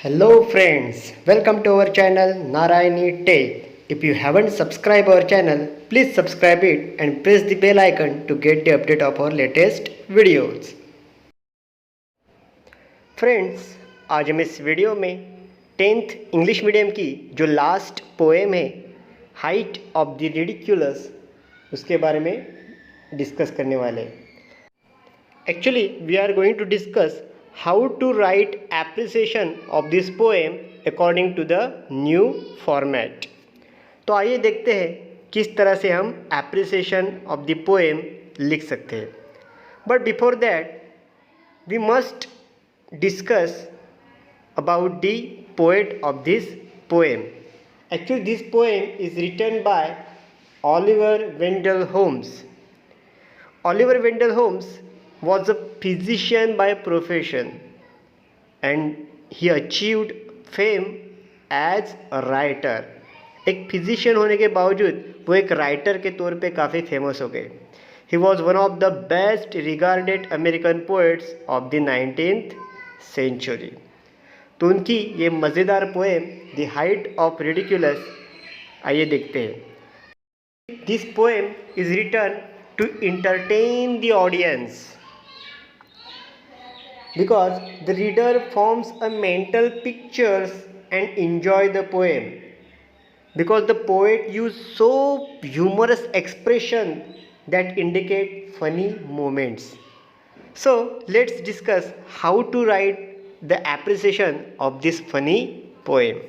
Hello friends, welcome to our channel Narayani Tech. If you haven't subscribed our channel, please subscribe it and press the bell icon to get the update of our latest videos. Friends, आज हम इस video में 10th English medium की जो last poem है height of the ridiculous उसके बारे में डिस्कस करने वाले हैं. Actually, we are going to discuss how to write appreciation of this poem according to the new format. तो आइए देखते हैं किस तरह से हम appreciation of the poem लिख सकते हैं. But before that, we must discuss about the poet of this poem. Actually, this poem is written by Oliver Wendell Holmes. Oliver Wendell Holmes was a physician by profession and he achieved fame as a writer. एक physician होने के बावजूद वो एक writer के तौर पे काफ़ी फेमस हो गए. He was one of the best regarded American poets of the 19th century. तो उनकी ये मज़ेदार poem the height of ridiculous आइए देखते हैं. This poem is written to entertain the audience because the reader forms a mental pictures and enjoy the poem because the poet used so humorous expression that indicate funny moments. So let's discuss how to write the appreciation of this funny poem.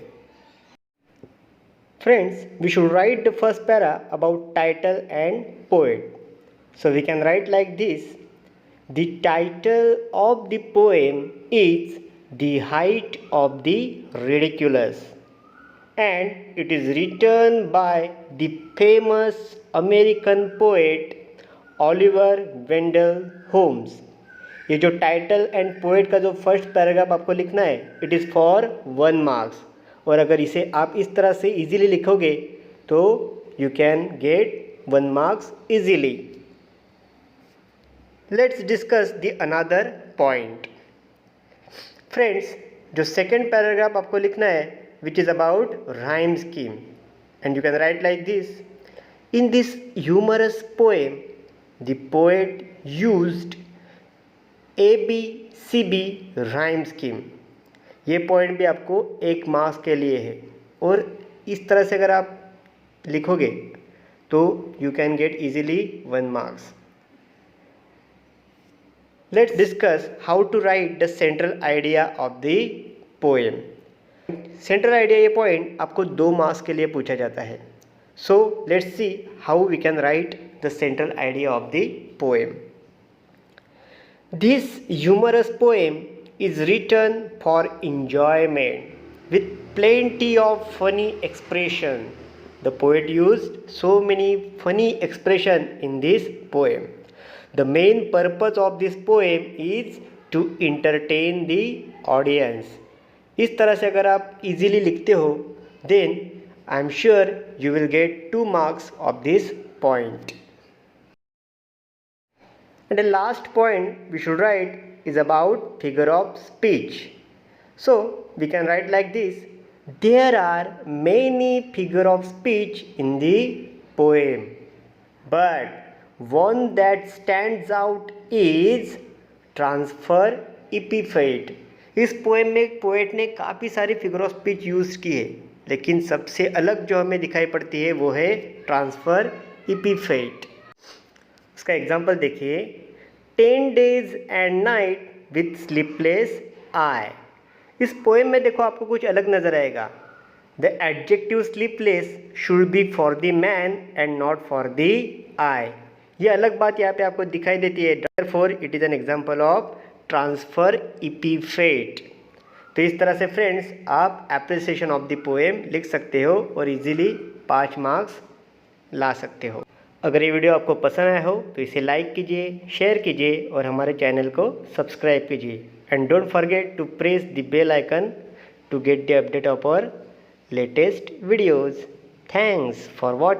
Friends, we should write the first para about title and poet. So we can write like this. The title of the poem is The Height of the Ridiculous and it is written by the famous American poet Oliver Wendell Holmes. ये जो title and poet का जो first paragraph आपको लिखना है it is for 1 marks और अगर इसे आप इस तरह से इजीली लिखोगे तो you can get 1 marks easily. Let's discuss the another point. Friends, जो सेकेंड पैराग्राफ आपको लिखना है which is about rhyme scheme and you can write like this. In this humorous poem the poet used ABCB rhyme scheme. ये point भी आपको 1 marks के लिए है और इस तरह से अगर आप लिखोगे तो you can gate easily 1 marks. Let's discuss how to write the central idea of the poem. Central idea ये point आपको 2 मार्क्स के लिए पूछा जाता है. So let's see how we can write the central idea of the poem. This humorous poem is written for enjoyment with plenty of funny expression. The poet used so many funny expression in this poem. The main purpose of this poem is to entertain the audience. इस तरह से अगर आप easily लिखते हो then I am sure you will get 2 marks of this point. And the last point we should write is about figure of speech. So we can write like this. There are many figure of speech in the poem, but one that stands out is transfer epithet. इस poem में एक poet ने काफ़ी सारी figure of speech use की है लेकिन सबसे अलग जो हमें दिखाई पड़ती है वो है ट्रांसफ़र epithet. उसका एग्जाम्पल देखिए. 10 days and night with sleepless eye. इस पोएम में देखो आपको कुछ अलग नज़र आएगा. The adjective sleepless should be for the man and not for the eye. ये अलग बात यहाँ पे आपको दिखाई देती है. Therefore it is an example of transfer epithet. तो इस तरह से फ्रेंड्स आप एप्रिसिएशन ऑफ द पोएम लिख सकते हो और इजीली 5 मार्क्स ला सकते हो. अगर ये वीडियो आपको पसंद आया हो तो इसे लाइक कीजिए, शेयर कीजिए और हमारे चैनल को सब्सक्राइब कीजिए. And don't forget to press the bell icon to get the update of our latest videos. Thanks for watching.